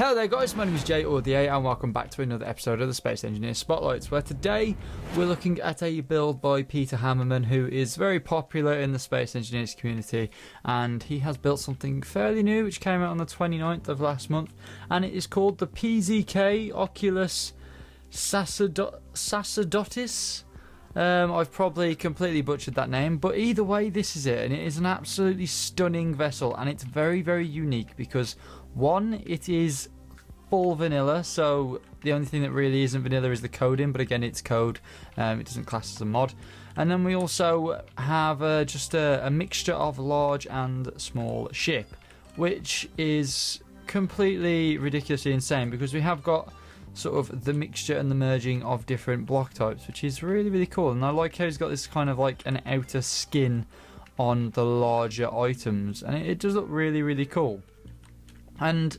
Hello there guys, my name is Jay or the A and welcome back to another episode of the Space Engineer Spotlights, where today we're looking at a build by PeterHammerman, who is very popular in the Space Engineers community, and he has built something fairly new which came out on the 29th of last month, and it is called the PZK Oculus Sacerdotis. I've probably completely butchered that name, but either way this is it, and it is an absolutely stunning vessel, and it's very, very unique because one, it is full vanilla, so the only thing that really isn't vanilla is the coding, but again it's code, it doesn't class as a mod. And then we also have just a mixture of large and small ship, which is completely ridiculously insane because we have got sort of the mixture and the merging of different block types, which is really, really cool. And I like how he's got this kind of like an outer skin on the larger items, and it does look really, really cool. And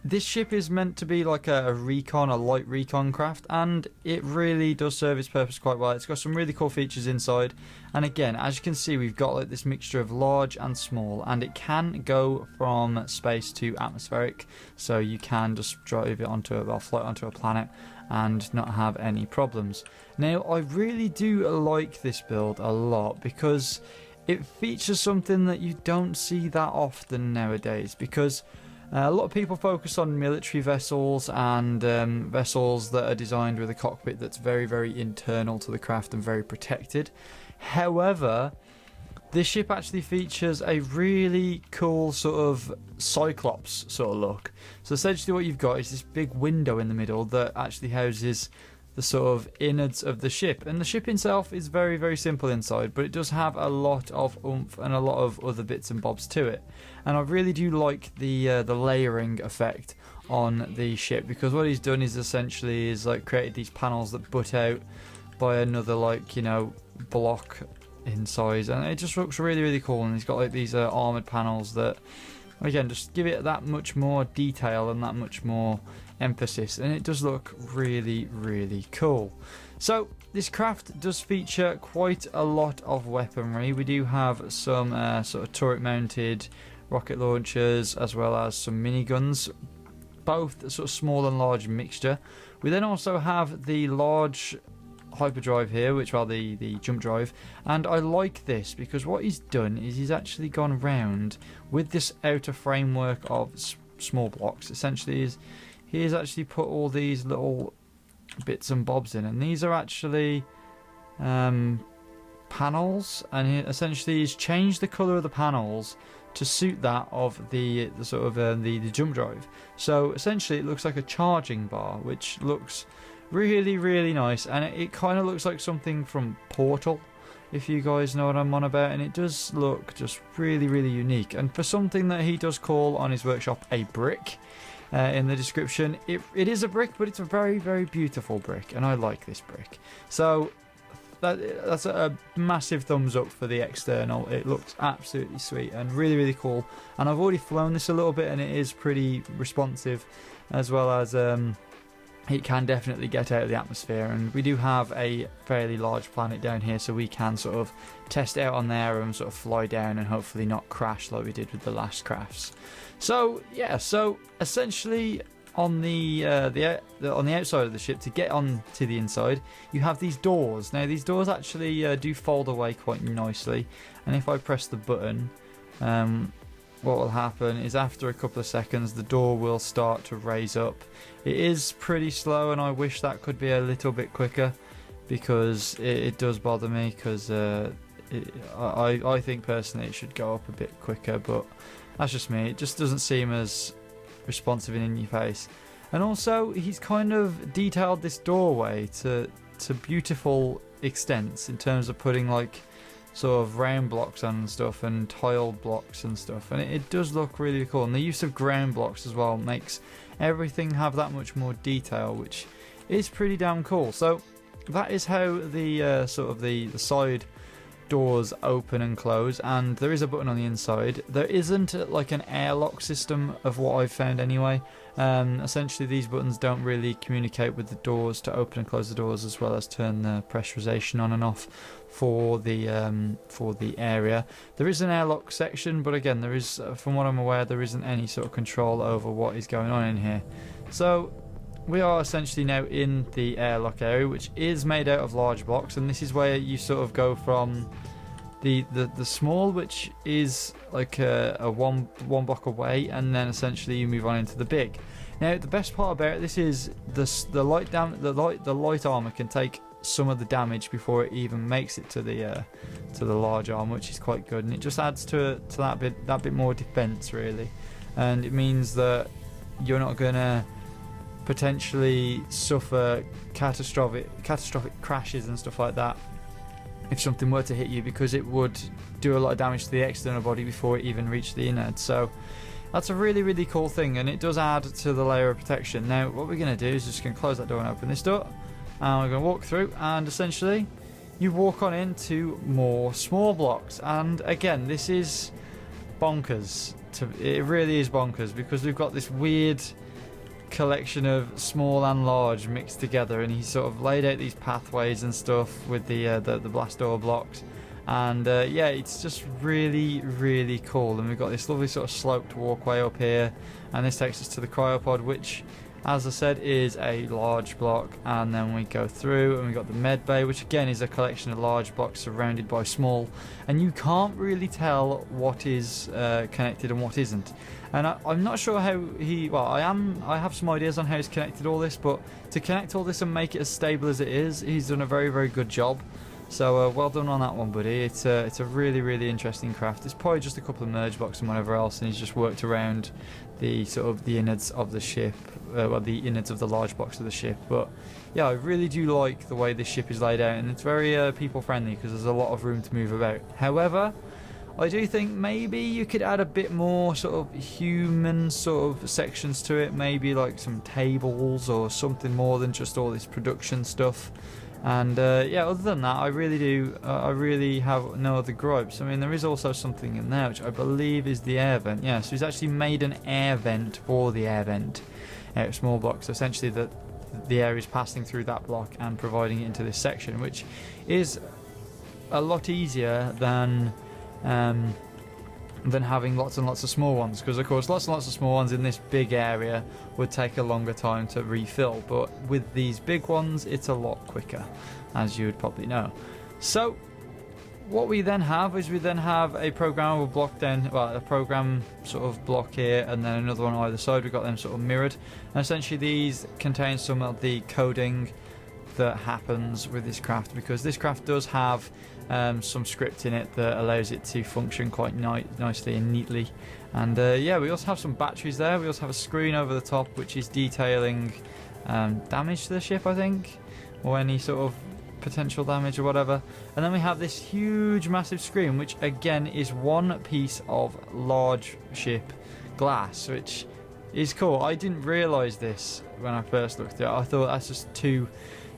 this ship is meant to be like a light recon craft, and it really does serve its purpose quite well. It's got some really cool features inside, and again, as you can see, we've got like this mixture of large and small, and it can go from space to atmospheric, so you can just drive it onto float onto a planet and not have any problems. Now, I really do like this build a lot because it features something that you don't see that often nowadays, because a lot of people focus on military vessels and vessels that are designed with a cockpit that's very, very internal to the craft and very protected. However, this ship actually features a really cool sort of Cyclops sort of look. So essentially what you've got is this big window in the middle that actually houses the sort of innards of the ship, and the ship itself is very, very simple inside, but it does have a lot of oomph and a lot of other bits and bobs to it. And I really do like the layering effect on the ship, because what he's done is essentially like created these panels that butt out by another, like, you know, block in size, and it just looks really, really cool. And he's got like these armored panels that again just give it that much more detail and that much more emphasis, and it does look really, really cool. So this craft does feature quite a lot of weaponry. We do have some sort of turret mounted rocket launchers, as well as some miniguns, both sort of small and large mixture. We then also have the large Hyperdrive here, which are the jump drive, and I like this because what he's done is he's actually gone round with this outer framework of small blocks. Essentially, he has actually put all these little bits and bobs in, and these are actually panels, and he essentially he's changed the colour of the panels to suit that of the sort of the jump drive. So essentially it looks like a charging bar, which looks really, really nice, and it kind of looks like something from Portal, if you guys know what I'm on about, and it does look just really, really unique. And for something that he does call on his workshop a brick, in the description, it is a brick, but it's a very, very beautiful brick, and I like this brick. So that's a massive thumbs up for the external. It looks absolutely sweet and really, really cool, and I've already flown this a little bit, and it is pretty responsive, as well as it can definitely get out of the atmosphere. And we do have a fairly large planet down here, so we can sort of test it out on there and sort of fly down and hopefully not crash like we did with the last crafts. So yeah, so essentially on the outside of the ship, to get on to the inside, you have these doors. Now these doors actually do fold away quite nicely, and if I press the button, what will happen is after a couple of seconds the door will start to raise up. It is pretty slow, and I wish that could be a little bit quicker, because it does bother me, because I think personally it should go up a bit quicker, but that's just me. It just doesn't seem as responsive and in your face. And also he's kind of detailed this doorway to beautiful extents in terms of putting like sort of round blocks and stuff, and tiled blocks and stuff, and it does look really cool. And the use of ground blocks as well makes everything have that much more detail, which is pretty damn cool. So that is how the sort of the side doors open and close, and there is a button on the inside. There isn't like an airlock system of what I've found anyway, Essentially these buttons don't really communicate with the doors to open and close the doors, as well as turn the pressurization on and off for the area. There is an airlock section, but again, there is, from what I'm aware, there isn't any sort of control over what is going on in here. So we are essentially now in the airlock area, which is made out of large blocks, and this is where you sort of go from the small, which is like a one block away, and then essentially you move on into the big. Now the best part about this is the light armor can take some of the damage before it even makes it to the large armor, which is quite good, and it just adds to that bit more defense really, and it means that you're not gonna potentially suffer catastrophic crashes and stuff like that if something were to hit you, because it would do a lot of damage to the external body before it even reached the innards. So that's a really cool thing, and it does add to the layer of protection. Now what we're going to do is just going to close that door and open this door, and we're going to walk through, and essentially you walk on into more small blocks. And again, this is bonkers. It really is bonkers, because we've got this weird collection of small and large mixed together, and he's sort of laid out these pathways and stuff with the blast door blocks, and yeah, it's just really cool. And we've got this lovely sort of sloped walkway up here, and this takes us to the cryopod, which, as I said, is a large block. And then we go through and we've got the med bay, which again is a collection of large blocks surrounded by small, and you can't really tell what is connected and what isn't. And I'm not sure how I have some ideas on how he's connected all this, but to connect all this and make it as stable as it is, he's done a very good job. So well done on that one, buddy. It's a really interesting craft. It's probably just a couple of merge blocks and whatever else, and he's just worked around the sort of the innards of the ship, well, the innards of the large blocks of the ship. But yeah, I really do like the way this ship is laid out, and it's very people friendly, because there's a lot of room to move about. However, I do think maybe you could add a bit more sort of human sort of sections to it, maybe like some tables or something more than just all this production stuff. And yeah, other than that, I really have no other gripes. I mean, there is also something in there which I believe is the air vent. Yeah, so he's actually made an air vent for the air vent out of small blocks. So essentially the air is passing through that block and providing it into this section, which is a lot easier than having lots and lots of small ones, because of course lots and lots of small ones in this big area would take a longer time to refill, but with these big ones it's a lot quicker, as you would probably know. So what we then have is a programmable block down, well, a program sort of block here, and then another one on either side. We've got them sort of mirrored, and essentially these contain some of the coding that happens with this craft, because this craft does have some script in it that allows it to function quite nicely and neatly. And yeah, we also have some batteries there. We also have a screen over the top which is detailing damage to the ship, I think, or any sort of potential damage or whatever. And then we have this huge massive screen, which again is one piece of large ship glass, which is cool. I didn't realise this when I first looked at it. I thought that's just two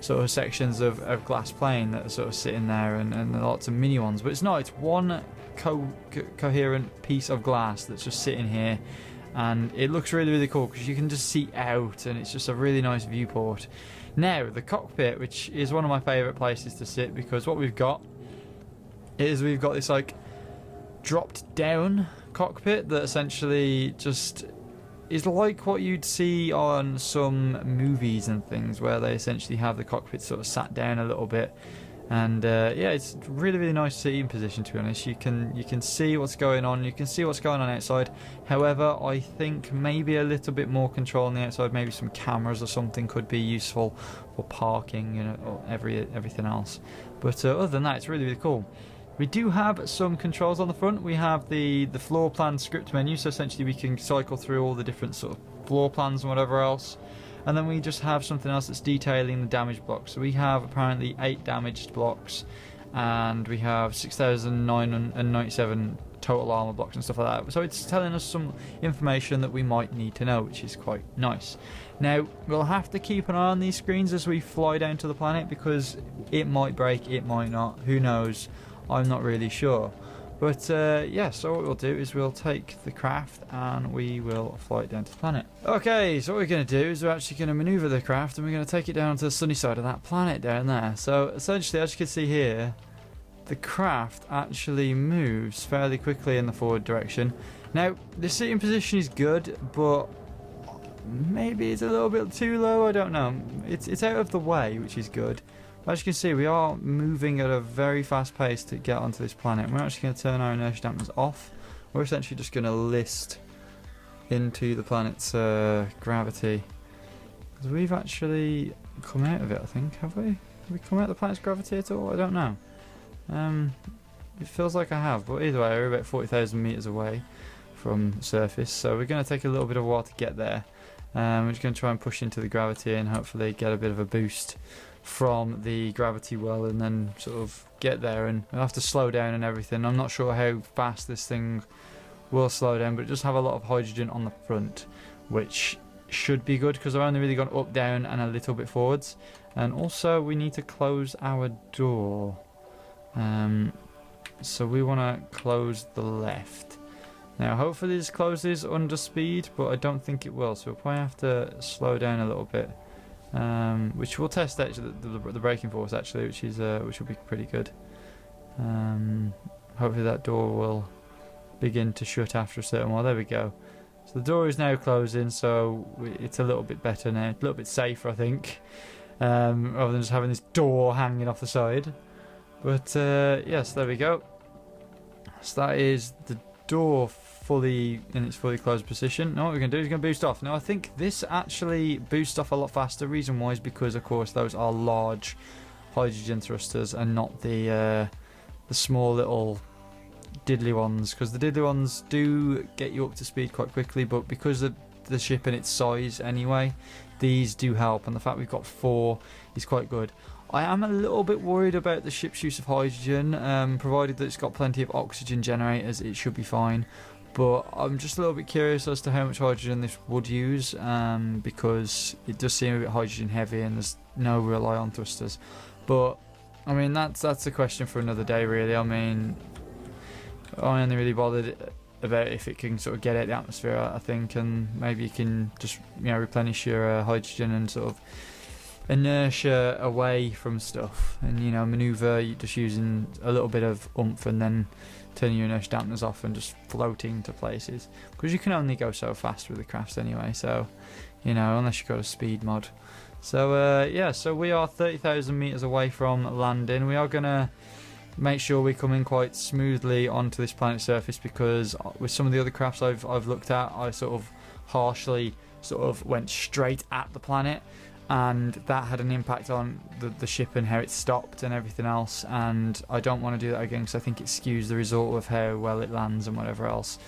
sort of sections of glass plane that are sort of sitting there, and lots of mini ones, but it's not. It's one coherent piece of glass that's just sitting here, and it looks really cool because you can just see out, and it's just a really nice viewport. Now the cockpit, which is one of my favourite places to sit, because what we've got is we've got this like dropped down cockpit that essentially just is like what you'd see on some movies and things, where they essentially have the cockpit sort of sat down a little bit. And yeah, it's really nice seating position, to be honest. You can see what's going on, you can see what's going on outside. However, I think maybe a little bit more control on the outside, maybe some cameras or something could be useful for parking, you know, or everything else. But other than that, it's really cool. We do have some controls on the front. We have the floor plan script menu, so essentially we can cycle through all the different sort of floor plans and whatever else. And then we just have something else that's detailing the damage blocks. So we have apparently 8 damaged blocks, and we have 6,997 total armor blocks and stuff like that. So it's telling us some information that we might need to know, which is quite nice. Now we'll have to keep an eye on these screens as we fly down to the planet, because it might break, it might not, who knows. I'm not really sure. But yeah, so what we'll do is we'll take the craft and we will fly it down to the planet. Okay, so what we're going to do is we're actually going to maneuver the craft and we're going to take it down to the sunny side of that planet down there. So essentially, as you can see here, the craft actually moves fairly quickly in the forward direction. Now, the sitting position is good, but maybe it's a little bit too low, I don't know. It's out of the way, which is good. As you can see, we are moving at a very fast pace to get onto this planet. We're actually going to turn our inertia dampers off. We're essentially just going to list into the planet's gravity. Because we've actually come out of it, I think, have we? Have we come out of the planet's gravity at all? I don't know. It feels like I have, but either way, we're about 40,000 meters away from the surface. So we're going to take a little bit of a while to get there. We're just going to try and push into the gravity and hopefully get a bit of a boost from the gravity well, and then sort of get there, and we'll have to slow down and everything. I'm not sure how fast this thing will slow down, but it does have a lot of hydrogen on the front, which should be good because I've only really gone up, down and a little bit forwards. And also we need to close our door, so we want to close the left. Now hopefully this closes under speed, but I don't think it will, so we'll probably have to slow down a little bit. Which will test actually the braking force actually, which will be pretty good. Hopefully that door will begin to shut after a certain while. There we go. So the door is now closing, so it's a little bit better now, a little bit safer, I think, rather than just having this door hanging off the side. But yes, there we go. So that is the door fully in its fully closed position. Now what we're going to do is going to boost off. Now I think this actually boosts off a lot faster. Reason why is because of course those are large hydrogen thrusters and not the small little diddly ones, because the diddly ones do get you up to speed quite quickly, but because of the ship and its size anyway, these do help, and the fact we've got 4 is quite good. I am a little bit worried about the ship's use of hydrogen, provided that it's got plenty of oxygen generators, it should be fine. But I'm just a little bit curious as to how much hydrogen this would use, because it does seem a bit hydrogen heavy and there's no real ion thrusters. But I mean that's a question for another day really. I mean, I only really bothered about if it can sort of get out the atmosphere, I think, and maybe you can just, you know, replenish your hydrogen and sort of inertia away from stuff, and, you know, maneuver just using a little bit of oomph and then turning your inertia dampeners off and just floating to places, because you can only go so fast with the crafts anyway, so, you know, unless you've got a speed mod. So yeah, so we are 30,000 meters away from landing. We are gonna make sure we come in quite smoothly onto this planet's surface, because with some of the other crafts I've looked at, I sort of harshly sort of went straight at the planet, and that had an impact on the ship and how it stopped and everything else, and I don't want to do that again, because I think it skews the result of how well it lands and whatever else,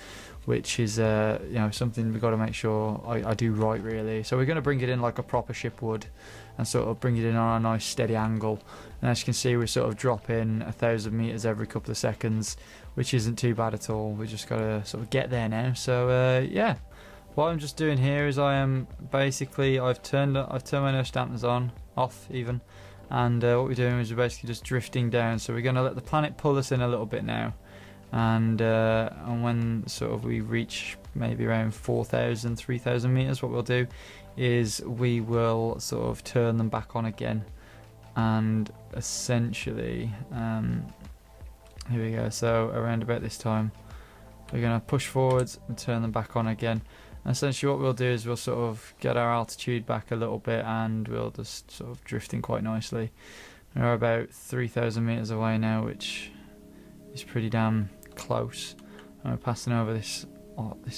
which is you know, something we've got to make sure I do right really. So we're going to bring it in like a proper ship would, and sort of bring it in on a nice steady angle, and as you can see we sort of drop in 1,000 meters every couple of seconds, which isn't too bad at all. We just got to sort of get there now. So yeah, what I'm just doing here is I am basically, I've turned my inertia dampers off even, and what we're doing is we're basically just drifting down. So we're going to let the planet pull us in a little bit now, and when sort of we reach maybe around 4,000, 3,000 meters, what we'll do is we will sort of turn them back on again, and essentially here we go. So around about this time we're going to push forwards and turn them back on again. And essentially what we'll do is we'll sort of get our altitude back a little bit, and we'll just sort of drifting quite nicely. We're about 3,000 meters away now, which is pretty damn close. And we're passing over this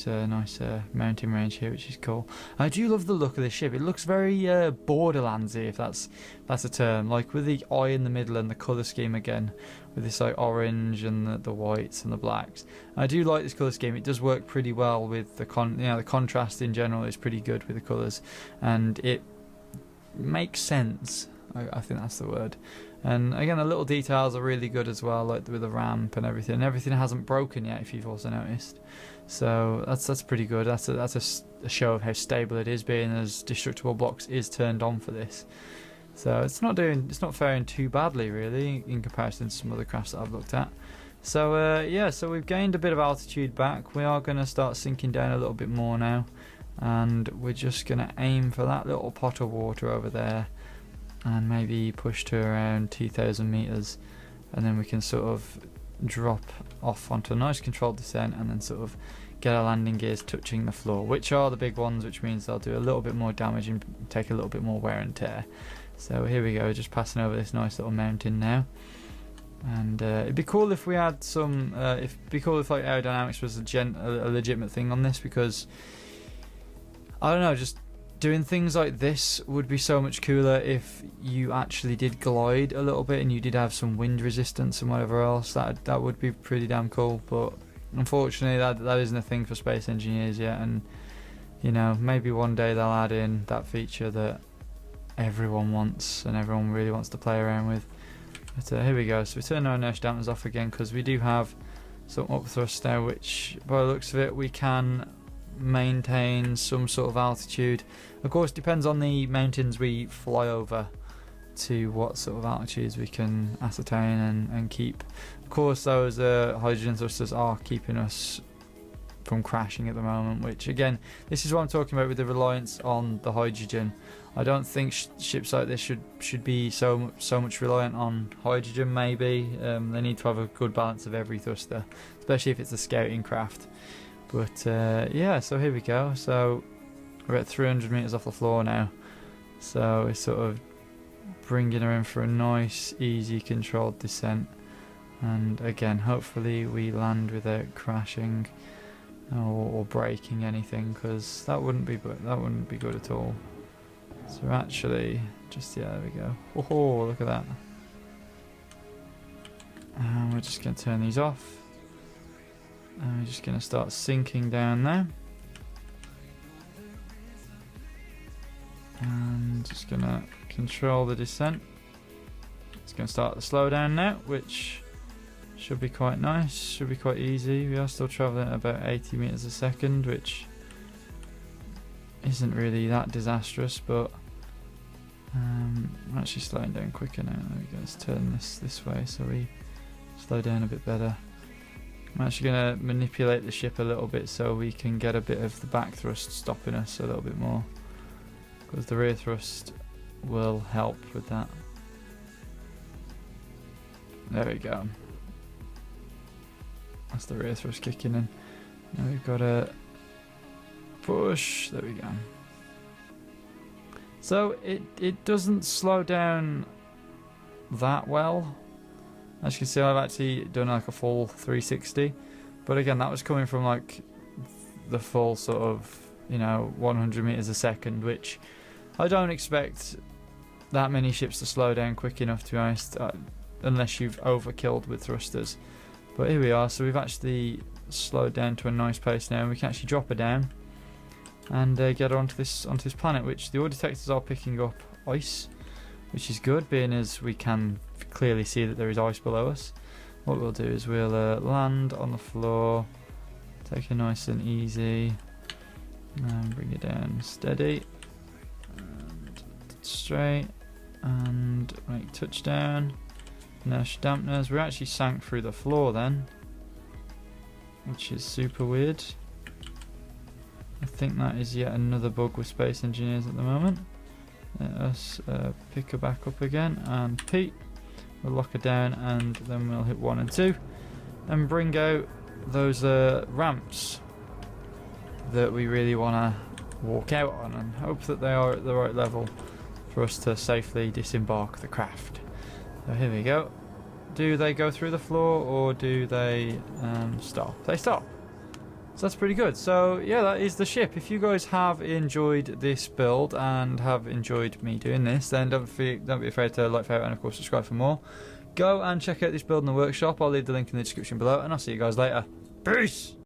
nice mountain range here, which is cool. I do love the look of this ship. It looks very Borderlandsy, if that's a term, like with the eye in the middle and the colour scheme again, with this like orange and the whites and the blacks. I do like this colour scheme. It does work pretty well with the the contrast in general is pretty good with the colours, and it makes sense. I think that's the word. And again, the little details are really good as well, like with the ramp and everything. Everything hasn't broken yet, if you've also noticed. So that's pretty good. That's a show of how stable it is, being as destructible blocks is turned on for this. So it's not faring too badly really in comparison to some other crafts that I've looked at. So yeah, so we've gained a bit of altitude back. We are going to start sinking down a little bit more now, and we're just going to aim for that little pot of water over there and maybe push to around 2,000 meters, and then we can sort of drop off onto a nice controlled descent and then sort of get our landing gears touching the floor, which are the big ones, which means they'll do a little bit more damage and take a little bit more wear and tear. So here we go, just passing over this nice little mountain now. And it'd be cool if we had some it'd be cool if like aerodynamics was a legitimate thing on this, because I don't know, just doing things like this would be so much cooler if you actually did glide a little bit and you did have some wind resistance and whatever else. That would be pretty damn cool, but unfortunately that isn't a thing for space engineers yet, and you know, maybe one day they'll add in that feature that everyone wants and everyone really wants to play around with. But here we go, so we turn our inertia dampers off again because we do have some up thrust now, which by the looks of it we can maintain some sort of altitude. Of course, depends on the mountains we fly over to what sort of altitudes we can ascertain and keep. Of course, those hydrogen thrusters are keeping us from crashing at the moment, which again, this is what I'm talking about with the reliance on the hydrogen. I don't think ships like this should be so much reliant on hydrogen. Maybe they need to have a good balance of every thruster, especially if it's a scouting craft. But yeah, so here we go. So we're at 300 meters off the floor now, so we're sort of bringing her in for a nice easy controlled descent, and again hopefully we land without crashing or breaking anything, because that wouldn't be good at all. So actually, just, yeah, there we go. Oh, look at that. And we're just going to turn these off. And we're just going to start sinking down now. And just going to control the descent. It's going to start the slow down now, which should be quite nice, should be quite easy. We are still travelling at about 80 meters a second, which isn't really that disastrous, but I'm actually slowing down quicker now. There we go, let's turn this way so we slow down a bit better. I'm actually going to manipulate the ship a little bit so we can get a bit of the back thrust stopping us a little bit more, because the rear thrust will help with that. There we go. That's the rear thrust kicking in. Now we've got a push. There we go. So it doesn't slow down that well. As you can see, I've actually done like a full 360, but again, that was coming from like the full sort of, you know, 100 meters a second, which I don't expect that many ships to slow down quick enough, to be honest, unless you've overkilled with thrusters. But here we are, so we've actually slowed down to a nice pace now, and we can actually drop her down and get her onto this planet, which the audio detectors are picking up ice, which is good, being as we can clearly see that there is ice below us. What we'll do is we'll land on the floor, take it nice and easy, and bring it down steady and straight, and make touchdown. Inertia dampeners. We're actually sank through the floor then, which is super weird. I think that is yet another bug with space engineers at the moment. Let us pick her back up again, and Pete, we'll lock her down, and then we'll hit 1 and 2 and bring out those ramps that we really want to walk out on, and hope that they are at the right level for us to safely disembark the craft. So here we go. Do they go through the floor, or do they stop? They stop. So that's pretty good. So yeah, that is the ship. If you guys have enjoyed this build and have enjoyed me doing this, then don't be afraid to like, favorite, and of course subscribe for more. Go and check out this build in the workshop. I'll leave the link in the description below, and I'll see you guys later. Peace!